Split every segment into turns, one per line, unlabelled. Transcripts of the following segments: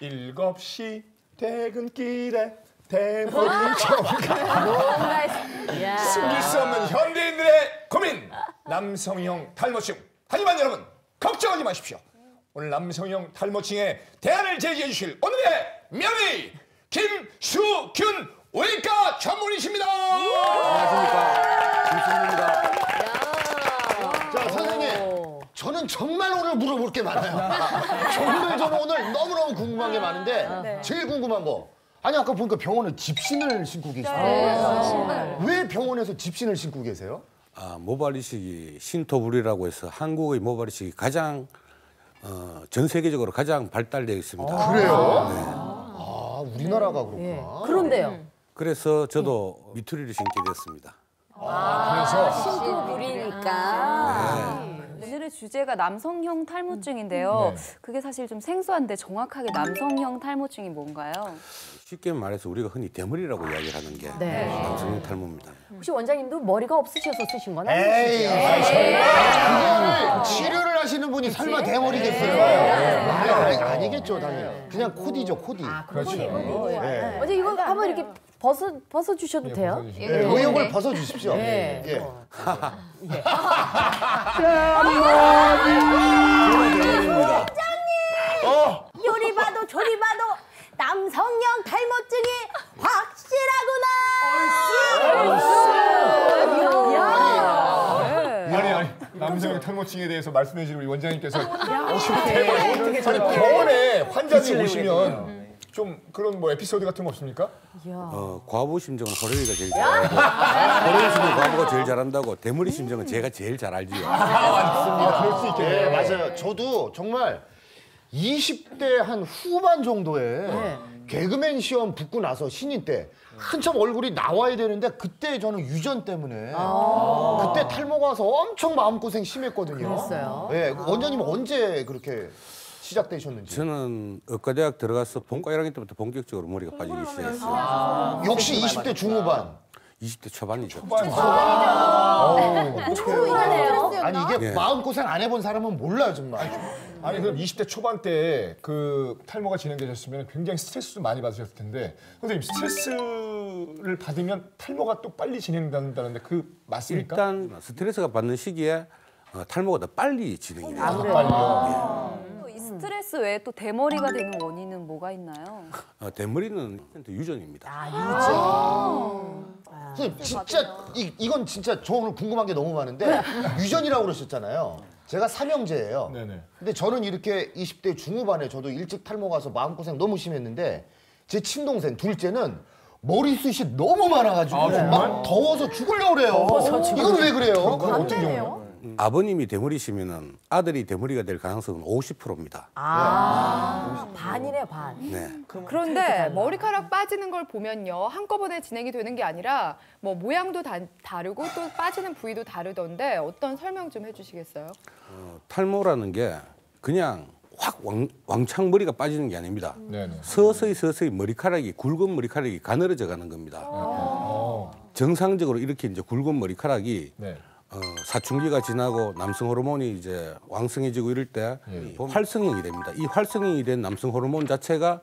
7시 퇴근길에 대머리 정가 숨길 수 없는 현대인들의 고민 남성형 탈모증. 하지만 여러분 걱정하지 마십시오. 오늘 남성형 탈모증에 대안을 제시해 주실 오늘의 명의 김수균 외과 전문의십니다.
안녕하십니까, 김수균입니다. 자, 선생님, 저는 정말 오늘 물어볼 게 많아요. 정말 저는 오늘 너무너무 궁금한 게 많은데 제일 궁금한 거, 아니 아까 보니까 병원에 집신을 신고 계시더라고요. 왜 병원에서 집신을 신고 계세요?
모발이식이 신토불이라고 해서 한국의 모발이식이 가장 전 세계적으로 가장 발달되어 있습니다.
그래요? 네. 아, 우리나라가 그렇구나.
그런데요.
그래서 저도 미투리를 신게 됐습니다.
그래서 신토불이니까.
오늘의 주제가 남성형 탈모증인데요. 그게 사실 좀 생소한데 정확하게 남성형 탈모증이 뭔가요?
쉽게 말해서 우리가 흔히 대머리라고 이야기를 하는 게 남성형 탈모입니다.
혹시 원장님도 머리가 없으셔서 쓰신 건
에이,
아니시죠?
그거를 치료를 하시는 분이 설마 대머리겠어요? 아니겠죠, 당연히. 그냥 코디죠, 코디.
그렇죠.
어제 이거 한번 이렇게 벗어 주셔도 돼요?
의욕을 벗어 주십시오. 예.
요리 봐도 조리 봐도 남성형 탈모증이 확실하구나.
아니 남성형 탈모증에 대해서 말씀해 주신 우리 원장님께서 병원에 환자들이 오시면 좀 그런 뭐 에피소드 같은 거 없습니까?
과부 심정은 호레이가 제일 잘해요. 호레이 심정 과부가 제일 잘한다고 대머리 심정은 제가 제일 잘 알지요.
맞습니다. 그럴 수 있겠네요.
네, 맞아요. 저도 정말 20대 한 후반 정도에 개그맨 시험 붙고 나서 신인 때 한참 얼굴이 나와야 되는데 그때 저는 유전 때문에 그때 탈모가 와서 엄청 마음고생 심했거든요.
그랬어요?
네, 원장님은 언제 그렇게 시작되셨는지?
저는 의과대학 들어가서 본과 1학년 때부터 본격적으로 머리가 빠지기 시작했어요.
역시 20대 중후반.
20대 초반이죠.
아니 이게 마음고생 안 해본 사람은 몰라요 정말.
아니 그럼 20대 초반 때 그 탈모가 진행되셨으면 굉장히 스트레스도 많이 받으셨을 텐데 선생님 스트레스를 받으면 탈모가 또 빨리 진행된다는데 그 맞습니까?
일단 스트레스가 받는 시기에 탈모가 더 빨리 진행이 돼요.
빨리요.
이 스트레스 외에 또 대머리가 되는 원인은 뭐가 있나요?
대머리는 유전입니다.
선생님 진짜 이건 진짜 저 오늘 궁금한 게 너무 많은데 유전이라고 그러셨잖아요. 제가 삼형제예요.
네네.
근데 저는 이렇게 20대 중후반에 저도 일찍 탈모 가서 마음고생 너무 심했는데 제 친동생 둘째는 머리숱이 너무 많아가지고 막 더워서 죽으려고 그래요. 이건 왜 그래요?
반대네요.
아버님이 대머리시면은 아들이 대머리가 될 가능성은 50%입니다.
반이네 반.
네.
그런데 머리카락 빠지는 걸 보면요, 한꺼번에 진행이 되는 게 아니라 뭐 모양도 다르고 또 빠지는 부위도 다르던데 어떤 설명 좀 해주시겠어요?
탈모라는 게 그냥 확 왕창 머리가 빠지는 게 아닙니다.
네네.
서서히 머리카락이 굵은 머리카락이 가늘어져 가는 겁니다. 정상적으로 이렇게 이제 굵은 머리카락이
네.
사춘기가 지나고 남성 호르몬이 이제 왕성해지고 이럴 때 활성형이 됩니다. 이 활성형이 된 남성 호르몬 자체가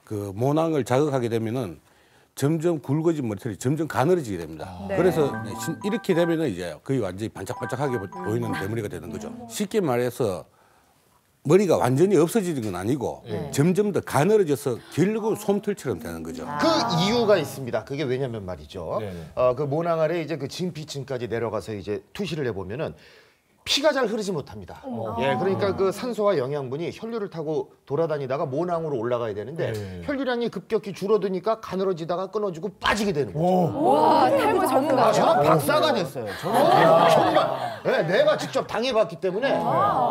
그 모낭을 자극하게 되면은 점점 굵어진 머리털이 점점 가늘어지게 됩니다. 그래서 이렇게 되면은 이제 거의 완전히 반짝반짝하게 보이는 대머리가 되는 거죠. 쉽게 말해서 머리가 완전히 없어지는 건 아니고 점점 더 가늘어져서 결국 솜털처럼 되는 거죠.
그 이유가 있습니다. 그게 왜냐면 말이죠.
네네.
그 모낭 아래 이제 그 진피층까지 내려가서 이제 투시를 해보면은 피가 잘 흐르지 못합니다. 예, 그러니까 그 산소와 영양분이 혈류를 타고 돌아다니다가 모낭으로 올라가야 되는데 혈류량이 급격히 줄어드니까 가늘어지다가 끊어지고 빠지게 되는 거죠.
와, 탈모 전문가.
저는 박사가 됐어요. 저는 정말 내가 직접 당해봤기 때문에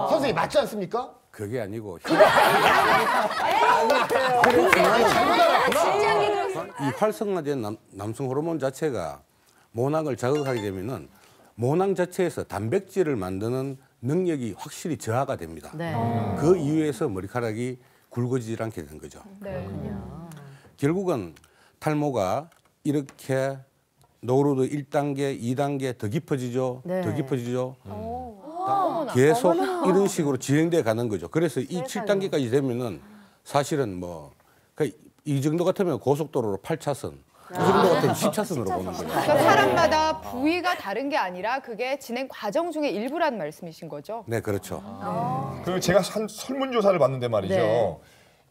선생님 맞지 않습니까?
그게 아니고 이 활성화된 남성 호르몬 자체가 모낭을 자극하게 되면은 모낭 자체에서 단백질을 만드는 능력이 확실히 저하가 됩니다. 그 이유에서 머리카락이 굵어지지 않게 되는 거죠. 결국은 탈모가 이렇게 노루도 1단계, 2단계 더 깊어지죠. 더 깊어지죠. 계속 이런 식으로 진행돼 가는 거죠. 그래서 이 7단계까지 되면은 사실은 뭐 이 정도 같으면 고속도로로 8차선, 그 정도 같으면 10차선으로 보는 거예요.
그러니까 사람마다 부위가 다른 게 아니라 그게 진행 과정 중에 일부라는 말씀이신 거죠?
네, 그렇죠.
그 제가 한 설문조사를 봤는데 말이죠.
네.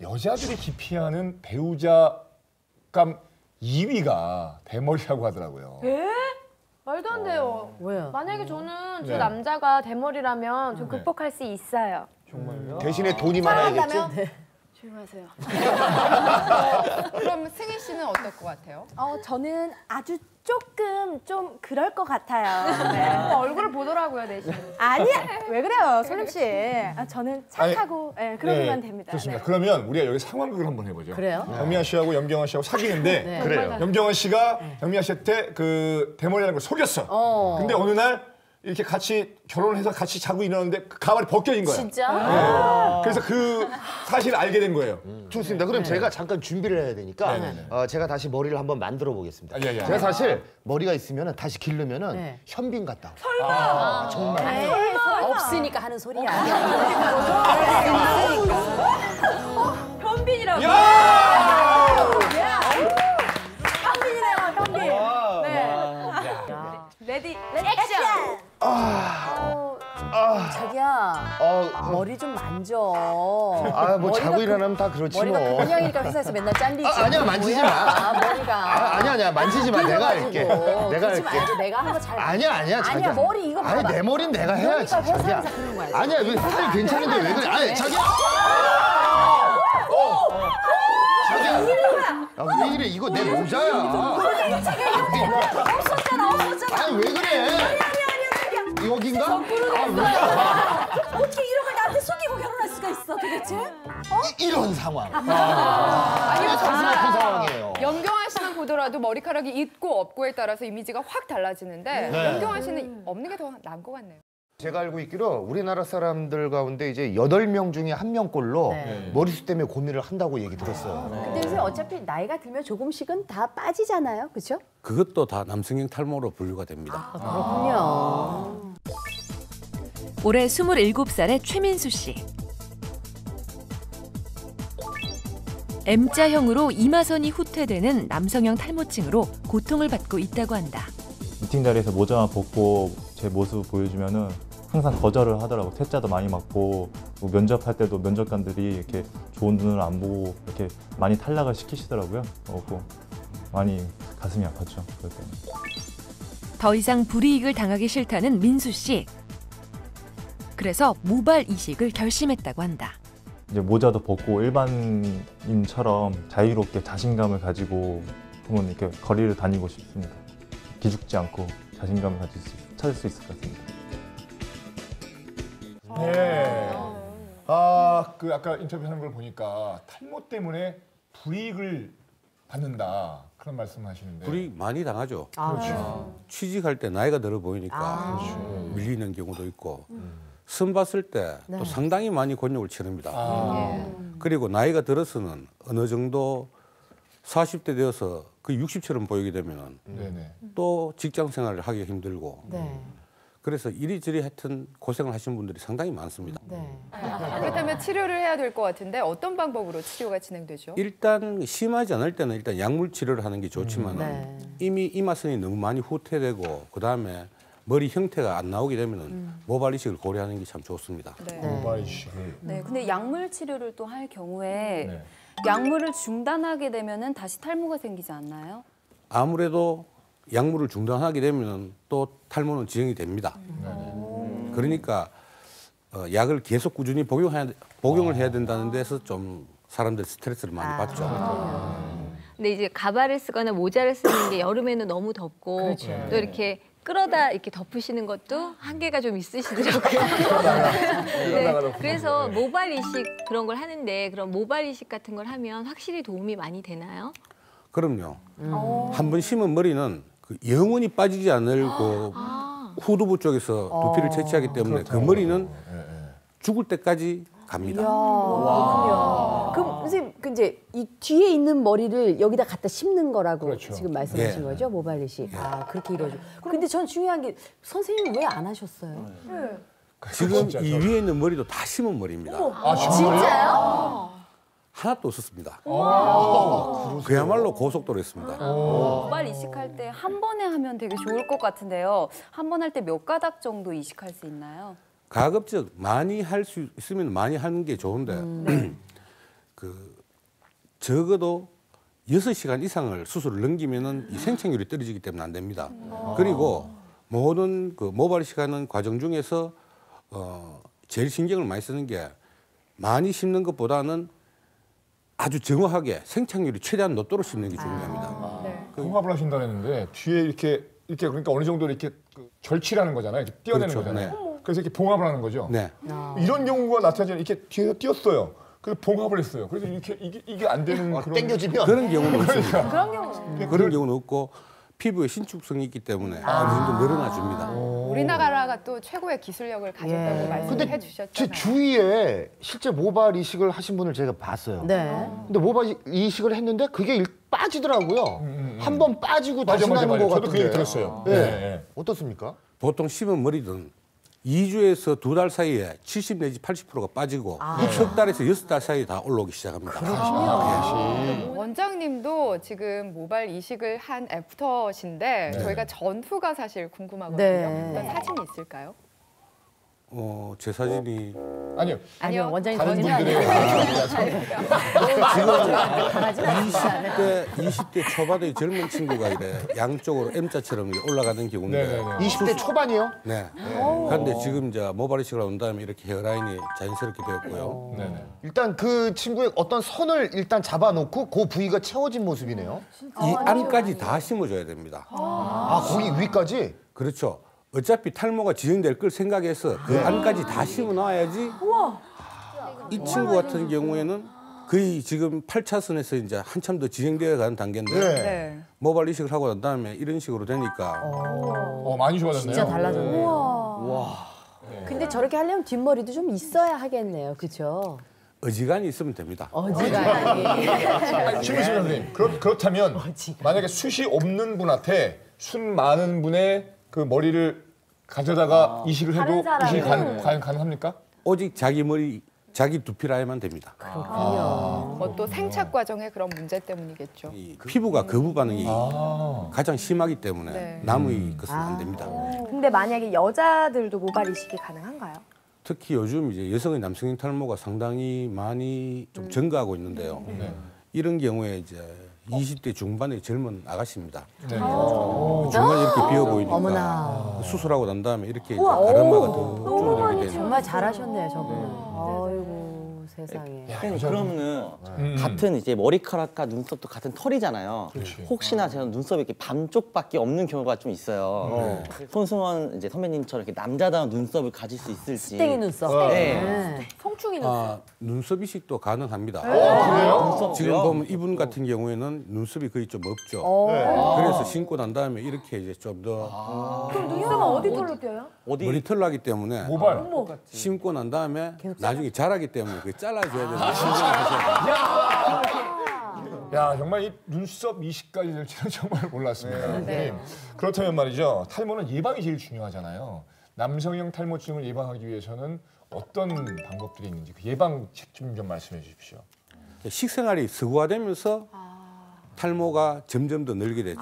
여자들이 기피하는 배우자감 2위가 대머리라고 하더라고요.
말도 안 돼요.
왜요?
만약에 저는 제
네.
남자가 대머리라면 좀 극복할 수 있어요.
정말요?
대신에 돈이 많아야겠지.
조용하세요.
그럼 승희 씨는 어떨 것 같아요?
저는 아주 조금 좀 그럴 것 같아요. 네. 얼굴을 보더라고요, 대신. 아니야. 왜 그래요, 솔림 씨? 저는 착하고 그러면 됩니다.
좋습니다.
네.
그러면 우리가 여기 상황극을 한번 해보죠.
그래요?
영미아 씨하고 염경원 씨하고 사귀는데
그래요.
염경원 씨가 영미아 씨한테 그 대머리라는 걸 속였어. 근데 어느 날 이렇게 같이 결혼을 해서 같이 자고 일어났는데 그 가발이 벗겨진 거야.
진짜?
네. 그래서 그 사실을 알게 된 거예요.
좋습니다. 그럼 제가 잠깐 준비를 해야 되니까
네네네.
제가 다시 머리를 한번 만들어 보겠습니다.
예, 예.
제가 사실 머리가 있으면 다시 기르면은
네.
현빈 같다.
정말. 없으니까 하는 소리야.
현빈이라고. 현빈이네요, 현빈. 네. 레디, 액션!
자기야, 머리 좀 만져.
뭐 자고 일어나면 다 그렇지
머리가
뭐.
그냥이니까 회사에서 맨날 잘리지.
아니야, 만지지 마.
머리가.
아니야, 만지지 마. 내가 할게. 내가
그러지
할게.
말고 내가 한 거 잘.
아니야, 자기야.
머리 이거 봐봐.
아니, 내 머리는 내가 해야지,
그러니까
자기야.
회사에서 그런 거야.
아니야, 왜 스타일 괜찮은데 왜 그래? 아니, 자기야. 자기야. 왜 이래? 이거 내 모자야.
없었잖아.
아니, 왜 그래? 여긴가?
어떻게 이런 걸 나한테 속이고 결혼할 수가 있어 도대체?
이런 상황.
아니요,
정말 그 상황이에요.
염경환 씨만 보더라도 머리카락이 있고 없고에 따라서 이미지가 확 달라지는데
네.
염경환 씨는 없는 게 더 나은 것 같네요.
제가 알고 있기로 우리나라 사람들 가운데 이제 8명 중에 1명꼴로
네.
머리숱 때문에 고민을 한다고 얘기 들었어요.
근데 요새 어차피 나이가 들면 조금씩은 다 빠지잖아요, 그렇죠?
그것도 다 남성형 탈모로 분류가 됩니다.
그렇군요.
올해 27살의 최민수 씨. M자형으로 이마선이 후퇴되는 남성형 탈모증으로 고통을 받고 있다고 한다.
미팅 자리에서 모자만 벗고 제 모습 보여주면은 항상 거절을 하더라고. 퇴짜도 많이 맞고 뭐 면접할 때도 면접관들이 이렇게 좋은 눈을 안 보고 이렇게 많이 탈락을 시키시더라고요. 그래서 많이 가슴이 아팠죠. 그럴 때는.
더 이상 불이익을 당하기 싫다는 민수 씨. 그래서 모발 이식을 결심했다고 한다.
이제 모자도 벗고 일반인처럼 자유롭게 자신감을 가지고 한번 이렇게 거리를 다니고 싶습니다. 기죽지 않고 자신감을 찾을 수 있을 것 같습니다.
네. 그 아까 인터뷰하는 걸 보니까 탈모 때문에 불이익을 받는다 그런 말씀하시는데.
불이익 많이 당하죠.
그렇죠.
취직할 때 나이가 들어 보이니까 밀리는 경우도 있고 선 봤을 때 또 상당히 많이 곤욕을 치릅니다. 그리고 나이가 들어서는 어느 정도 40대 되어서 그 60처럼 보이게 되면
네네.
또 직장 생활을 하기 힘들고
네.
그래서 이리저리 하여튼 고생을 하신 분들이 상당히 많습니다.
네.
그렇다면 치료를 해야 될 것 같은데 어떤 방법으로 치료가 진행되죠?
일단 심하지 않을 때는 일단 약물 치료를 하는 게 좋지만
네.
이미 이마선이 너무 많이 후퇴되고 그다음에 머리 형태가 안 나오게 되면은 모발 이식을 고려하는 게 참 좋습니다.
네.
모발 이식을.
네, 근데 약물 치료를 또 할 경우에
네.
약물을 중단하게 되면은 다시 탈모가 생기지 않나요?
아무래도 약물을 중단하게 되면 또 탈모는 진행이 됩니다. 그러니까 약을 계속 꾸준히 복용을 해야 된다는 데서 좀 사람들 스트레스를 많이 받죠.
근데 이제 가발을 쓰거나 모자를 쓰는 게 여름에는 너무 덥고 또 이렇게 끌어다 이렇게 덮으시는 것도 한계가 좀 있으시더라고요. 네, 그래서 모발 이식 그런 걸 하는데 그럼 모발 이식 같은 걸 하면 확실히 도움이 많이 되나요?
그럼요. 한 번 심은 머리는 그 영원히 빠지지 않을 그 후두부 쪽에서 두피를 채취하기 때문에 그 머리는 죽을 때까지 갑니다.
그럼 선생님, 그 이제 이 뒤에 있는 머리를 여기다 갖다 심는 거라고
그렇죠.
지금 말씀하신
예.
거죠, 모발 이식. 그렇게 이루어져. 근데 전 중요한 게 선생님 왜 안 하셨어요?
지금
진짜
이 위에 있는 머리도 다 심은 머리입니다.
진짜요?
하나도 없었습니다. 그야말로 고속도로였습니다.
모발 이식할 때 한 번에 하면 되게 좋을 것 같은데요. 한 번 할 때 몇 가닥 정도 이식할 수 있나요?
가급적 많이 할 수 있으면 많이 하는 게 좋은데 그 적어도 6시간 이상을 수술을 넘기면은 이 생착률이 떨어지기 때문에 안 됩니다. 그리고 모든 그 모발 이식하는 과정 중에서 제일 신경을 많이 쓰는 게 많이 심는 것보다는 아주 정확하게 생착률이 최대한 높도록 심는 게 중요합니다.
봉합을 하신다 했는데 뒤에 이렇게 그러니까 어느 정도 이렇게 그 절치라는 거잖아요. 이렇게 띄어내는
그렇죠.
거잖아요.
네.
그래서 이렇게 봉합을 하는 거죠.
네.
이런 경우가 나타나면 이렇게 뒤에서 띄었어요. 그래서 봉합을 했어요. 그래서 이렇게 이게 안 되는 그런
땡겨지면
그런 경우는 없습니다.
그런 경우.
그런 경우는 없고 피부에 신축성이 있기 때문에 어느 정도 늘어나 줍니다.
우리나라가 또 최고의 기술력을 가졌다고 말씀해 주셨잖아요.
제 주위에 실제 모발 이식을 하신 분을 제가 봤어요.
네.
근데 모발 이식을 했는데 그게 빠지더라고요. 한 번 빠지고 다시
맞아.
나는 것
저도 그
같은데.
얘기 들었어요.
네.
네.
어떻습니까?
보통 심은 머리는 2주에서 2달 사이에 70 내지 80%가 빠지고 석 달에서 6달 사이에 다 올라오기 시작합니다.
원장님도 지금 모발 이식을 한 애프터신데 저희가 전후가 사실 궁금하거든요.
네.
어떤 사진이 있을까요?
제 사진이
아니요.
원장님
다른
사진은
분들의
지금 20대 초반의 젊은 친구가 이래 양쪽으로 M자처럼 올라가는 경우인데
네네네.
20대 초반이요?
네. 그런데 지금 이제 모발 이식을 한 다음에 이렇게 헤어라인이 자연스럽게 되었고요.
네네.
일단 그 친구의 어떤 선을 일단 잡아놓고 그 부위가 채워진 모습이네요.
이 안까지 다 심어줘야 됩니다.
거기 위까지?
그렇죠. 어차피 탈모가 진행될 걸 생각해서 그 안까지 다 심어놔야지. 이 친구 같은 경우에는 거의 지금 8차선에서 이제 한참 더 진행되어 가는 단계인데
네.
모발 이식을 하고 난 다음에 이런 식으로 되니까
많이 좋아졌네요.
진짜 달라졌네. 근데 저렇게 하려면 뒷머리도 좀 있어야 하겠네요. 그렇죠?
어지간히 있으면 됩니다.
어지간히.
신민식 선생님, 그렇다면 만약에 숱이 없는 분한테 숱 많은 분의 그 머리를 가져다가 이식을 해도 이식이 가능합니까?
오직 자기 머리, 자기 두피 라인만 됩니다.
또 생착 과정의 그런 문제 때문이겠죠.
이 피부가 거부 반응이 가장 심하기 때문에
네.
남의 것은 안 됩니다.
근데 만약에 여자들도 모발 이식이 가능한가요?
특히 요즘 이제 여성의 남성형 탈모가 상당히 많이 좀 증가하고 있는데요. 이런 경우에 이제 20대 중반의 젊은 아가씨입니다. 중간에 이렇게 비어 보이니까
어머나.
수술하고 난 다음에 이렇게 이제 가르마가 더 줄어들게 되는.
정말 잘하셨네요, 저분은. 아이고, 세상에.
그러면은 같은 이제 머리카락과 눈썹도 같은 털이잖아요. 혹시나 제가 눈썹이 이렇게 반쪽밖에 없는 경우가 좀 있어요. 손승원 이제 선배님처럼 이렇게 남자다운 눈썹을 가질 수 있을지.
땡이 눈썹.
네.
송충이 눈썹.
눈썹 이식도 가능합니다.
그래요?
지금 보면 이분 같은 경우에는 눈썹이 거의 좀 없죠. 그래서 심고 난 다음에 이렇게 이제 좀 더
그럼 눈썹은 어디 털로 떼요?
어디?
머리털 나기 때문에
모발.
심고 난 다음에 나중에 자라기 때문에 그 잘라줘야 되는 신경을 하셔야 돼요.
야, 정말 이 눈썹 이식까지 될지는 정말 몰랐습니다. 선생님. 그렇다면 말이죠. 탈모는 예방이 제일 중요하잖아요. 남성형 탈모증을 예방하기 위해서는 어떤 방법들이 있는지 그 예방책 좀 말씀해 주십시오.
식생활이 서구화되면서 탈모가 점점 더 늘게 됐죠.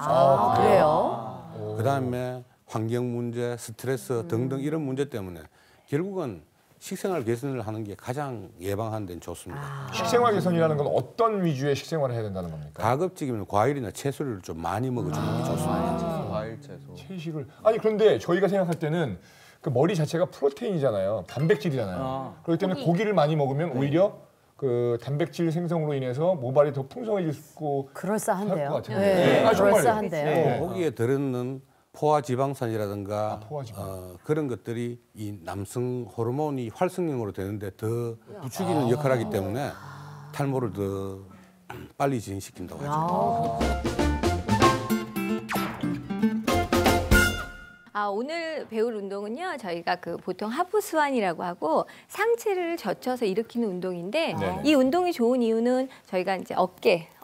그래요?
그다음에 환경 문제, 스트레스 등등 이런 문제 때문에 결국은 식생활 개선을 하는 게 가장 예방하는 데는 좋습니다.
식생활 개선이라는 건 어떤 위주의 식생활을 해야 된다는 겁니까?
가급적이면 과일이나 채소를 좀 많이 먹어주는 게 좋습니다.
과일 채소.
채식을 그런데 저희가 생각할 때는 그 머리 자체가 프로테인이잖아요. 단백질이잖아요. 그렇기 때문에 고기를 많이 먹으면 오히려 그 단백질 생성으로 인해서 모발이 더 풍성해질 수 있고
그럴싸한데요.
할 것 같은데.
네,
정말요.
그럴싸한데요.
고기에 들어있는 포화 지방산이라든가
포화지방.
그런 것들이 이 남성 호르몬이 활성형으로 되는데 더 부추기는 역할을 하기 때문에 탈모를 더 빨리 진행시킨다고 하죠.
오늘 배울 운동은요. 저희가 그 보통 하프 스완이라고 하고 상체를 젖혀서 일으키는 운동인데
네.
이 운동이 좋은 이유는 저희가 이제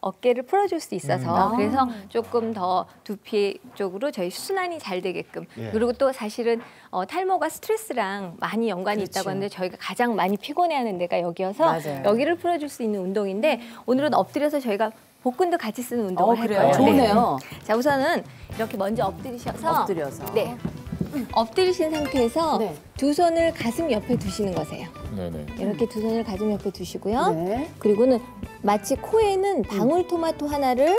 어깨를 풀어줄 수 있어서 그래서 조금 더 두피 쪽으로 저희 순환이 잘 되게끔 그리고 또 사실은 탈모가 스트레스랑 많이 연관이 있다고 하는데 저희가 가장 많이 피곤해하는 데가 여기여서
맞아요.
여기를 풀어줄 수 있는 운동인데 오늘은 엎드려서 저희가 복근도 같이 쓰는 운동을 할
그래요?
거예요.
좋네요.
네. 자 우선은 이렇게 먼저 엎드리셔서
네.
엎드리신 상태에서
네.
두 손을 가슴 옆에 두시는 거세요.
네네.
이렇게 두 손을 가슴 옆에 두시고요.
네.
그리고는 마치 코에는 방울토마토 하나를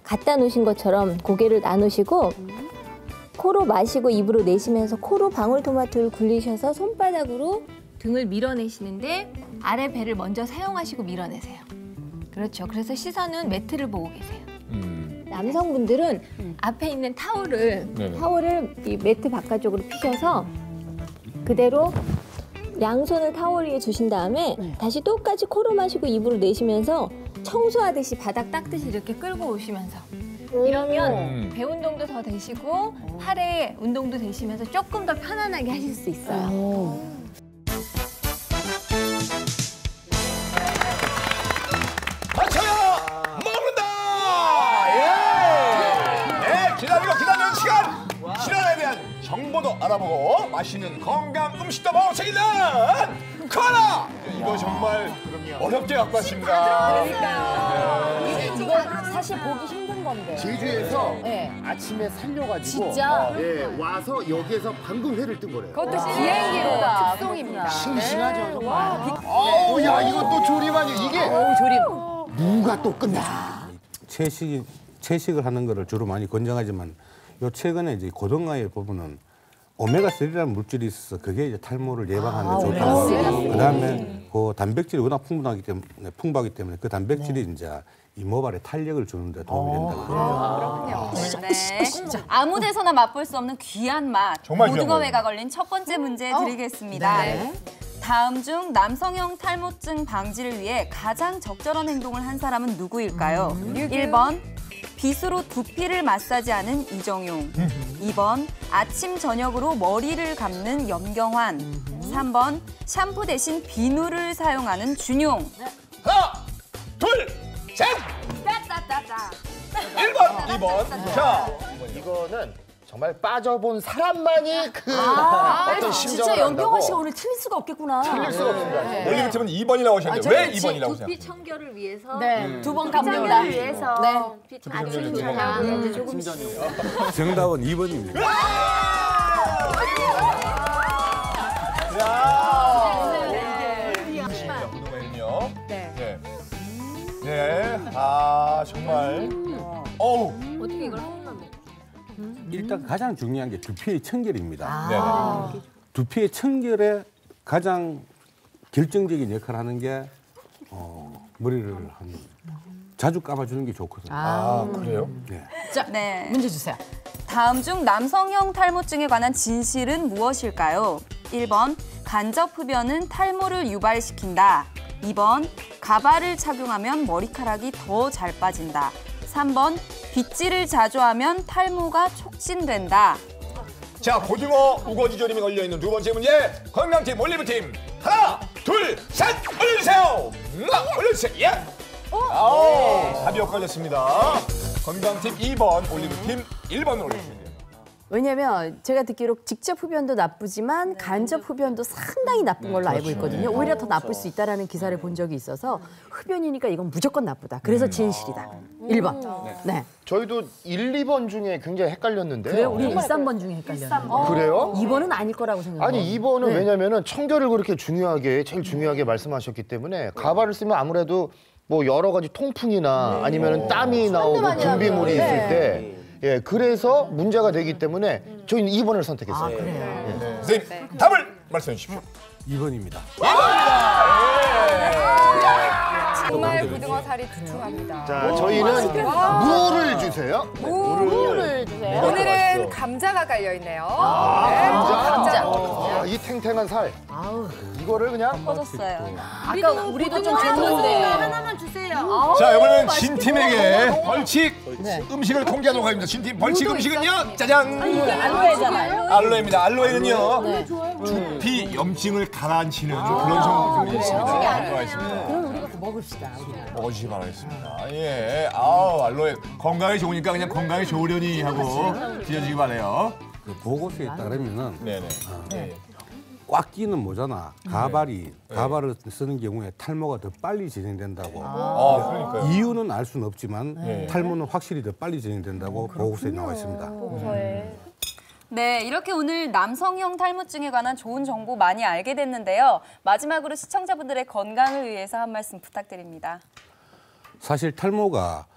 갖다 놓으신 것처럼 고개를 나누시고 코로 마시고 입으로 내쉬면서 코로 방울토마토를 굴리셔서 손바닥으로 등을 밀어내시는데 아래 배를 먼저 사용하시고 밀어내세요. 그렇죠. 그래서 시선은 매트를 보고 계세요. 남성분들은 앞에 있는 타올을 이 매트 바깥쪽으로 피셔서 그대로 양손을 타올 위에 주신 다음에 다시 똑같이 코로 마시고 입으로 내쉬면서 청소하듯이 바닥 닦듯이 이렇게 끌고 오시면서 이러면 배 운동도 더 되시고 팔에 운동도 되시면서 조금 더 편안하게 하실 수 있어요.
맞춰요! 먹는다! 예! 네, 기다리는 시간! 실현에 대한 정보도 알아보고 맛있는 건강 음식도 먹어 챙기는 코너! 이거 정말 어렵게 갖고 왔습니다.
이거 사실 보기 힘든 건데.
제주에서
네.
아침에 살려가지고
진짜?
와서 여기에서 방금 회를 뜬 거래요.
그것도 비행기로다. 특송입니다.
싱싱하죠, 정말. 어우, 야, 이것도 조림하니 이게
조림.
무가 또 끝나.
채식을 하는 거를 주로 많이 권장하지만 요 최근에 이제 고등어에 보면은 오메가3라는 물질이 있어서 그게 이제 탈모를 예방하는 데 좋다고. 그다음에 그 단백질이 워낙 풍부하기 때문에 그 단백질이 이제 이 모발에 탄력을 주는 데 도움이 된다고.
네. 아무 데서나 맛볼 수 없는 귀한 맛.
정말 귀한
고등어회가 걸린 첫 번째 문제 드리겠습니다. 다음 중 남성형 탈모증 방지를 위해 가장 적절한 행동을 한 사람은 누구일까요? 1번 빗으로 두피를 마사지하는 이정용, 2번 아침 저녁으로 머리를 감는 염경환, 3번 샴푸 대신 비누를 사용하는 준용.
하나, 둘, 셋! 1번, 2번. 자,
이거는 정말 빠져본 사람만이 그 어떤 심정을
진짜 연경환
안다고.
씨가 오늘 틀릴 수가 없겠구나.
틀릴 수가 없습니다.
올리브 팀은 2번이라고 하셨는데 왜 2번이라고
두피
생각해요?
청결을 위해서
네. 두 번
청결을
갑니다.
위해서
네.
아침 저녁으로 이제 조금씩
정답은 2번입니다.
고등어회는요. 네. 네. 아, 정말. 어우.
어떻게 이걸 한 번만 먹어?
일단 가장 중요한 게 두피의 청결입니다.
네.
두피의 청결에 가장 결정적인 역할을 하는 게 머리를 자주 감아주는 게 좋거든요.
아, 그래요?
네.
네.
문제 주세요.
다음 중 남성형 탈모증에 관한 진실은 무엇일까요? 1번 간접 흡연은 탈모를 유발시킨다. 2번 가발을 착용하면 머리카락이 더 잘 빠진다. 3번 빗질을 자주 하면 탈모가 촉진된다.
자, 고등어 우거지 조림이 걸려있는 두 번째 문제. 건강팀, 올리브팀. 하나, 둘, 셋! 올려주세요! 올려주세요! 예! 아우, 답이 엇갈렸습니다. 건강팀 2번, 올리브팀 1번을 올려주시면 돼요.
왜냐면 제가 듣기로 직접 흡연도 나쁘지만 간접 흡연도 상당히 나쁜 걸로 알고 있거든요. 오히려 더 나쁠 수 있다라는 기사를 본 적이 있어서 흡연이니까 이건 무조건 나쁘다. 그래서 진실이다. 1번. 네.
저희도 1, 2번 중에 굉장히 헷갈렸는데요.
그래요? 우리 1, 3번 중에 헷갈렸는데.
그래요?
2번은 아닐 거라고 생각해요.
아니 2번은 왜냐면은 청결을 그렇게 중요하게 제일 중요하게 말씀하셨기 때문에 가발을 쓰면 아무래도 뭐 여러 가지 통풍이나 아니면은 땀이 나오고 분비물이 있을 때 예, 그래서 문제가 되기 때문에 저희는 2번을 선택했어요.
선생님, 답을 말씀해 주십시오.
2번입니다.
정말 고등어 살이 두툼합니다.
자, 저희는 무를 주세요.
물을 주세요.
오늘은 감자가 깔려 있네요.
감자. 이 탱탱한 살. 이거를 그냥
퍼졌어요.
아까 우리도 좀 줬는데.
하나만 주세요.
자, 이번엔 진 팀에게 벌칙 음식을 통제하도록 하겠습니다. 진 팀 벌칙 음식은요, 짜잔.
알로에잖아요.
알로에입니다. 알로에는요, 두피 염증을 가라앉히는 그런 성분이 있습니다. 들어가 있습니다.
그럼 우리가 먹읍시다.
먹어주시기 바라겠습니다. 예, 아우 알로에 건강에 좋으니까 그냥 건강에 좋으려니 하고 드셔주시기 바래요.
그 보고서에 따르면은
네네.
꽉 끼는 모자나 가발을 쓰는 경우에 탈모가 더 빨리 진행된다고.
그러니까요.
이유는 알 수는 없지만 탈모는 확실히 더 빨리 진행된다고 보고서에 나와 있습니다.
네, 이렇게 오늘 남성형 탈모증에 관한 좋은 정보 많이 알게 됐는데요. 마지막으로 시청자분들의 건강을 위해서 한 말씀 부탁드립니다.
사실 탈모가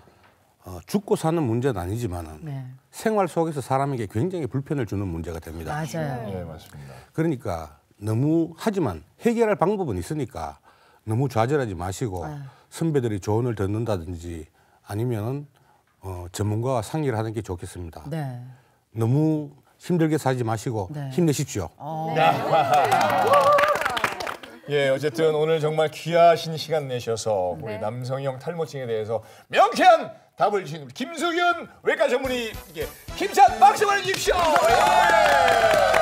죽고 사는 문제는 아니지만 생활 속에서 사람에게 굉장히 불편을 주는 문제가 됩니다.
맞아요.
예, 맞습니다.
그러니까 하지만 해결할 방법은 있으니까 너무 좌절하지 마시고 선배들이 조언을 듣는다든지 아니면 전문가와 상의를 하는 게 좋겠습니다.
네.
너무 힘들게 살지 마시고 힘내십시오.
예, 어쨌든 오늘 정말 귀하신 시간 내셔서 우리 남성형 탈모증에 대해서 명쾌한 답을 주신 우리 김수균 외과 전문의께 힘찬 박수 보내주십시오. 예!